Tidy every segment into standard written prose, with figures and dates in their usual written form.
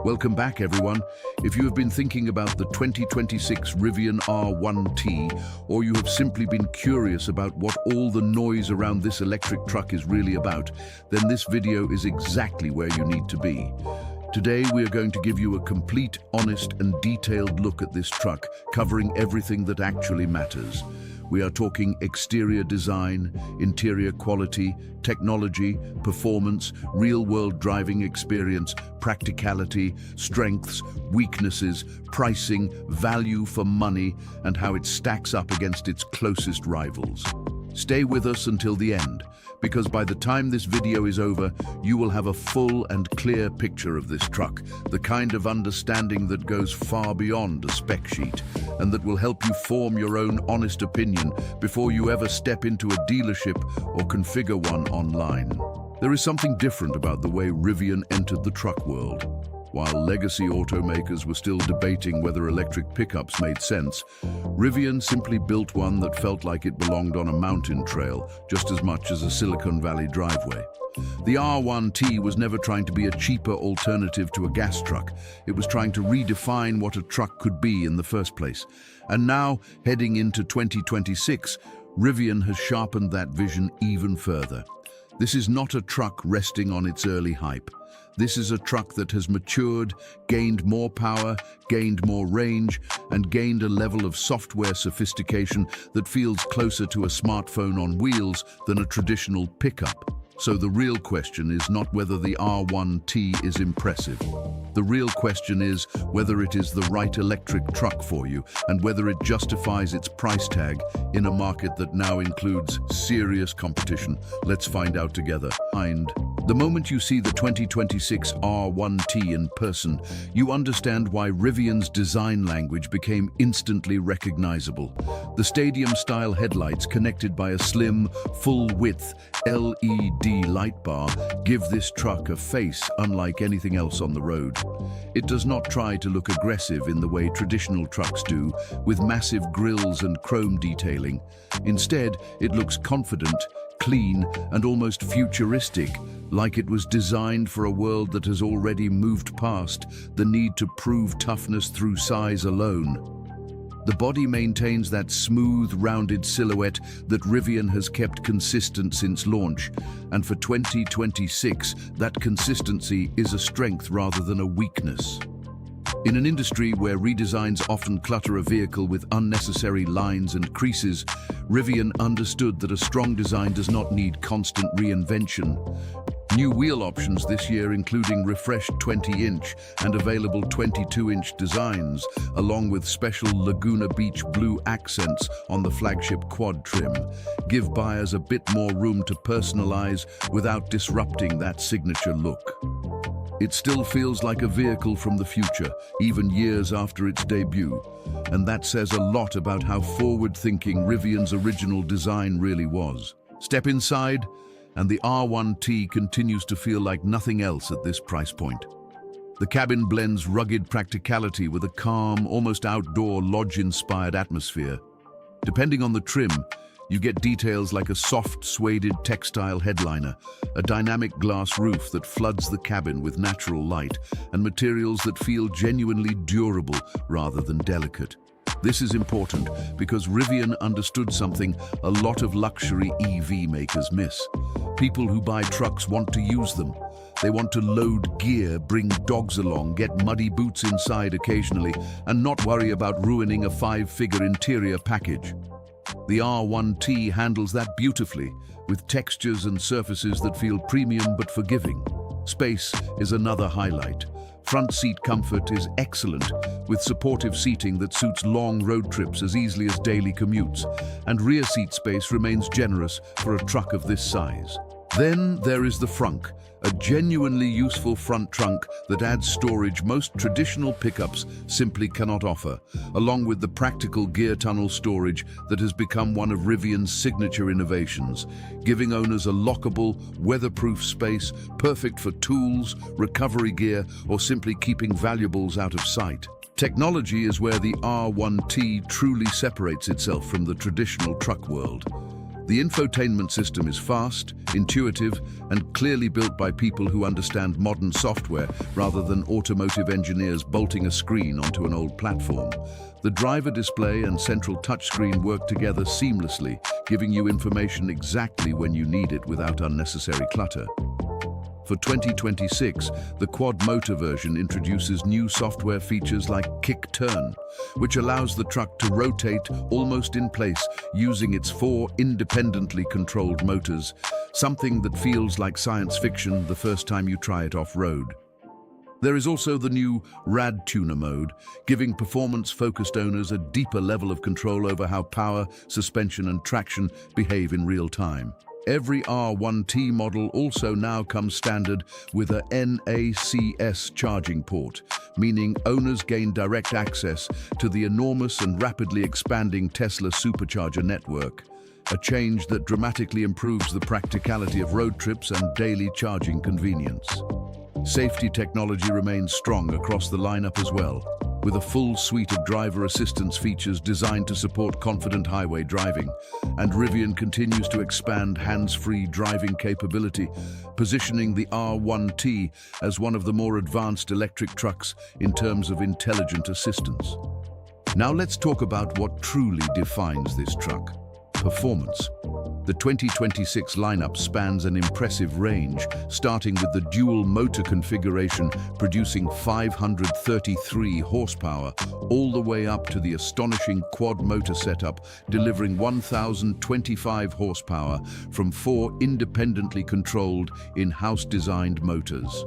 Welcome back, everyone. If you have been thinking about the 2026 Rivian R1T, or you have simply been curious about what all the noise around this electric truck is really about, then this video is exactly where you need to be. Today, we are going to give you a complete, honest, and detailed look at this truck, covering everything that actually matters. We are talking exterior design, interior quality, technology, performance, real-world driving experience, practicality, strengths, weaknesses, pricing, value for money, and how it stacks up against its closest rivals. Stay with us until the end, because by the time this video is over, you will have a full and clear picture of this truck, the kind of understanding that goes far beyond a spec sheet, and that will help you form your own honest opinion before you ever step into a dealership or configure one online. There is something different about the way Rivian entered the truck world. While legacy automakers were still debating whether electric pickups made sense, Rivian simply built one that felt like it belonged on a mountain trail just as much as a Silicon Valley driveway. The R1T was never trying to be a cheaper alternative to a gas truck. It was trying to redefine what a truck could be in the first place. And now, heading into 2026, Rivian has sharpened that vision even further. This is not a truck resting on its early hype. This is a truck that has matured, gained more power, gained more range, and gained a level of software sophistication that feels closer to a smartphone on wheels than a traditional pickup. So the real question is not whether the R1T is impressive. The real question is whether it is the right electric truck for you and whether it justifies its price tag in a market that now includes serious competition. Let's find out together. The moment you see the 2026 R1T in person, you understand why Rivian's design language became instantly recognizable. The stadium-style headlights connected by a slim, full-width LED light bar give this truck a face unlike anything else on the road. It does not try to look aggressive in the way traditional trucks do, with massive grills and chrome detailing. Instead, it looks confident, clean, and almost futuristic, like it was designed for a world that has already moved past the need to prove toughness through size alone. The body maintains that smooth, rounded silhouette that Rivian has kept consistent since launch, and for 2026, that consistency is a strength rather than a weakness. In an industry where redesigns often clutter a vehicle with unnecessary lines and creases, Rivian understood that a strong design does not need constant reinvention. New wheel options this year including refreshed 20-inch and available 22-inch designs, along with special Laguna Beach blue accents on the flagship quad trim, give buyers a bit more room to personalize without disrupting that signature look. It still feels like a vehicle from the future, even years after its debut, and that says a lot about how forward-thinking Rivian's original design really was. Step inside, and the R1T continues to feel like nothing else at this price point. The cabin blends rugged practicality with a calm, almost outdoor, lodge-inspired atmosphere. Depending on the trim, you get details like a soft, suede textile headliner, a dynamic glass roof that floods the cabin with natural light, and materials that feel genuinely durable rather than delicate. This is important because Rivian understood something a lot of luxury EV makers miss. People who buy trucks want to use them. They want to load gear, bring dogs along, get muddy boots inside occasionally, and not worry about ruining a five-figure interior package. The R1T handles that beautifully, with textures and surfaces that feel premium but forgiving. Space is another highlight. Front seat comfort is excellent, with supportive seating that suits long road trips as easily as daily commutes, and rear seat space remains generous for a truck of this size. Then there is the frunk, a genuinely useful front trunk that adds storage most traditional pickups simply cannot offer, along with the practical gear tunnel storage that has become one of Rivian's signature innovations, giving owners a lockable, weatherproof space perfect for tools, recovery gear, or simply keeping valuables out of sight. Technology is where the R1T truly separates itself from the traditional truck world. The infotainment system is fast, intuitive, and clearly built by people who understand modern software rather than automotive engineers bolting a screen onto an old platform. The driver display and central touchscreen work together seamlessly, giving you information exactly when you need it without unnecessary clutter. For 2026, the quad-motor version introduces new software features like Kick Turn, which allows the truck to rotate almost in place using its 4 independently controlled motors, something that feels like science fiction the first time you try it off-road. There is also the new Rad Tuner mode, giving performance-focused owners a deeper level of control over how power, suspension, and traction behave in real time. Every R1T model also now comes standard with a NACS charging port, meaning owners gain direct access to the enormous and rapidly expanding Tesla supercharger network, a change that dramatically improves the practicality of road trips and daily charging convenience. Safety technology remains strong across the lineup as well, with a full suite of driver assistance features designed to support confident highway driving, and Rivian continues to expand hands-free driving capability, positioning the R1T as one of the more advanced electric trucks in terms of intelligent assistance. Now let's talk about what truly defines this truck: performance. The 2026 lineup spans an impressive range, starting with the dual motor configuration producing 533 horsepower, all the way up to the astonishing quad motor setup delivering 1,025 horsepower from 4 independently controlled in-house designed motors.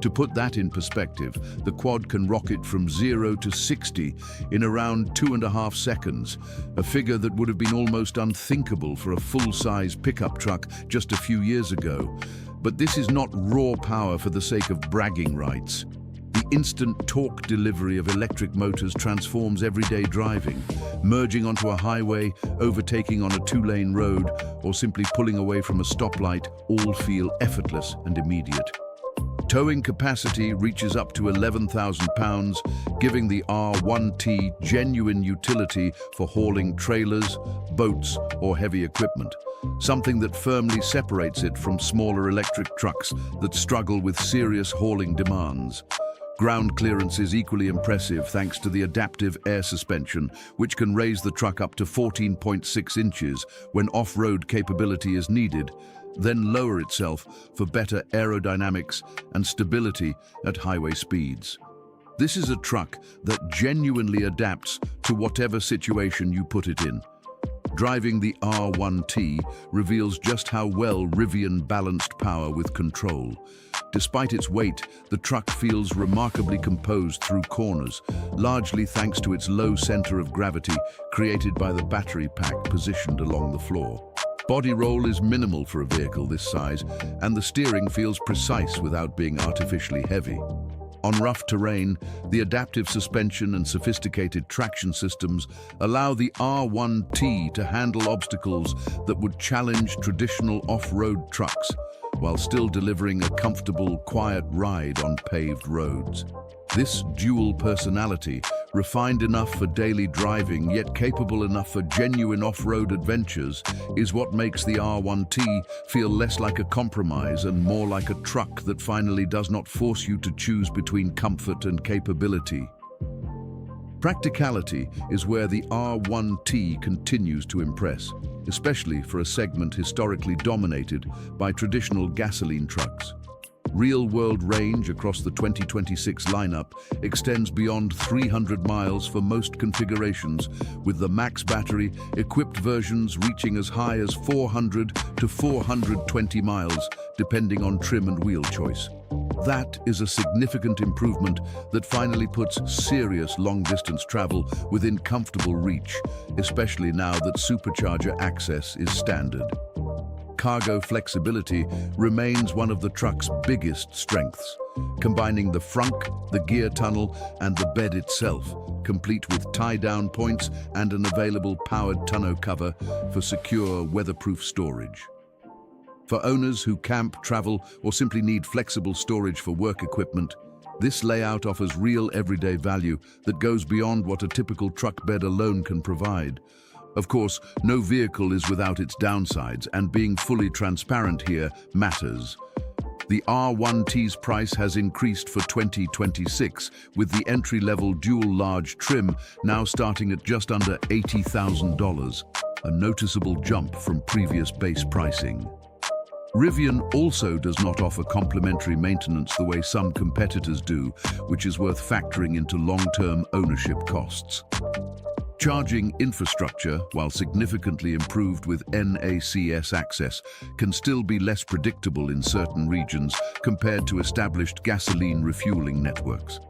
To put that in perspective, the quad can rocket from 0 to 60 in around 2.5 seconds, a figure that would have been almost unthinkable for a full-size pickup truck just a few years ago. But this is not raw power for the sake of bragging rights. The instant torque delivery of electric motors transforms everyday driving. Merging onto a highway, overtaking on a 2-lane road, or simply pulling away from a stoplight all feel effortless and immediate. Towing capacity reaches up to 11,000 pounds, giving the R1T genuine utility for hauling trailers, boats, or heavy equipment, something that firmly separates it from smaller electric trucks that struggle with serious hauling demands. Ground clearance is equally impressive thanks to the adaptive air suspension, which can raise the truck up to 14.6 inches when off-road capability is needed, then lower itself for better aerodynamics and stability at highway speeds. This is a truck that genuinely adapts to whatever situation you put it in. Driving the R1T reveals just how well Rivian balanced power with control. Despite its weight, the truck feels remarkably composed through corners, largely thanks to its low center of gravity created by the battery pack positioned along the floor. Body roll is minimal for a vehicle this size, and the steering feels precise without being artificially heavy. On rough terrain, the adaptive suspension and sophisticated traction systems allow the R1T to handle obstacles that would challenge traditional off-road trucks, while still delivering a comfortable, quiet ride on paved roads. This dual personality, refined enough for daily driving yet capable enough for genuine off-road adventures, is what makes the R1T feel less like a compromise and more like a truck that finally does not force you to choose between comfort and capability. Practicality is where the R1T continues to impress, especially for a segment historically dominated by traditional gasoline trucks. Real-world range across the 2026 lineup extends beyond 300 miles for most configurations, with the max battery-equipped versions reaching as high as 400 to 420 miles, depending on trim and wheel choice. That is a significant improvement that finally puts serious long-distance travel within comfortable reach, especially now that supercharger access is standard. Cargo flexibility remains one of the truck's biggest strengths, combining the frunk, the gear tunnel, and the bed itself, complete with tie-down points and an available powered tonneau cover for secure, weatherproof storage. For owners who camp, travel, or simply need flexible storage for work equipment, this layout offers real everyday value that goes beyond what a typical truck bed alone can provide. Of course, no vehicle is without its downsides, and being fully transparent here matters. The R1T's price has increased for 2026, with the entry-level dual large trim now starting at just under $80,000, a noticeable jump from previous base pricing. Rivian also does not offer complimentary maintenance the way some competitors do, which is worth factoring into long-term ownership costs. Charging infrastructure, while significantly improved with NACS access, can still be less predictable in certain regions compared to established gasoline refueling networks.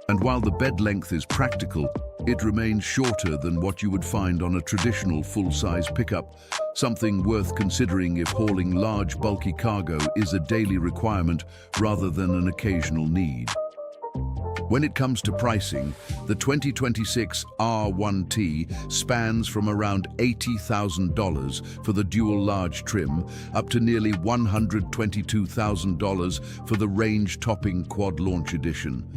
And while the bed length is practical, it remains shorter than what you would find on a traditional full-size pickup, something worth considering if hauling large, bulky cargo is a daily requirement rather than an occasional need. When it comes to pricing, the 2026 R1T spans from around $80,000 for the dual large trim up to nearly $122,000 for the range-topping quad launch edition.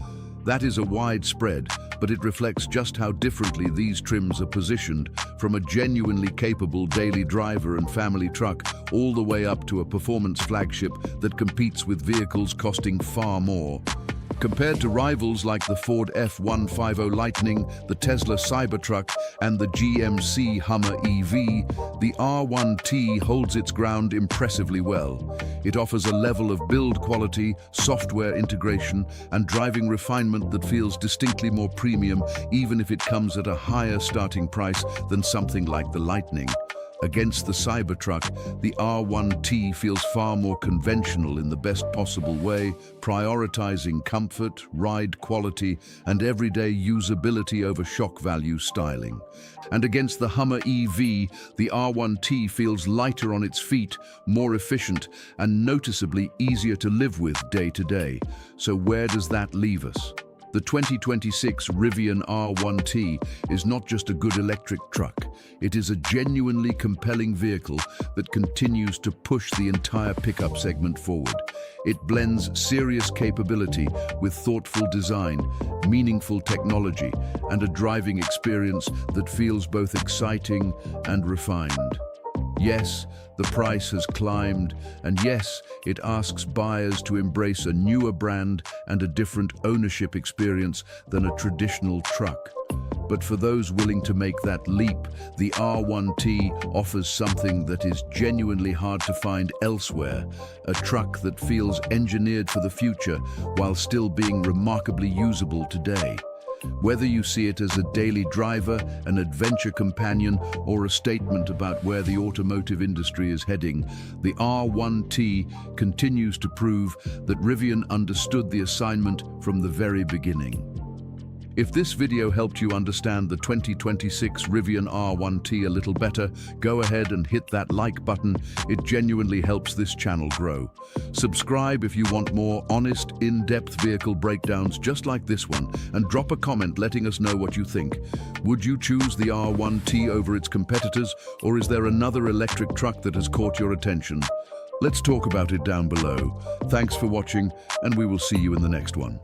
That is a wide spread, but it reflects just how differently these trims are positioned, from a genuinely capable daily driver and family truck all the way up to a performance flagship that competes with vehicles costing far more. Compared to rivals like the Ford F-150 Lightning, the Tesla Cybertruck, and the GMC Hummer EV, the R1T holds its ground impressively well. It offers a level of build quality, software integration, and driving refinement that feels distinctly more premium, even if it comes at a higher starting price than something like the Lightning. Against the Cybertruck, the R1T feels far more conventional in the best possible way, prioritizing comfort, ride quality, and everyday usability over shock value styling. And against the Hummer EV, the R1T feels lighter on its feet, more efficient, and noticeably easier to live with day to day. So where does that leave us? The 2026 Rivian R1T is not just a good electric truck, it is a genuinely compelling vehicle that continues to push the entire pickup segment forward. It blends serious capability with thoughtful design, meaningful technology, and a driving experience that feels both exciting and refined. Yes, the price has climbed, and yes, it asks buyers to embrace a newer brand and a different ownership experience than a traditional truck. But for those willing to make that leap, the R1T offers something that is genuinely hard to find elsewhere, a truck that feels engineered for the future while still being remarkably usable today. Whether you see it as a daily driver, an adventure companion, or a statement about where the automotive industry is heading, the R1T continues to prove that Rivian understood the assignment from the very beginning. If this video helped you understand the 2026 Rivian R1T a little better, go ahead and hit that like button. It genuinely helps this channel grow. Subscribe if you want more honest, in-depth vehicle breakdowns just like this one, and drop a comment letting us know what you think. Would you choose the R1T over its competitors, or is there another electric truck that has caught your attention? Let's talk about it down below. Thanks for watching, and we will see you in the next one.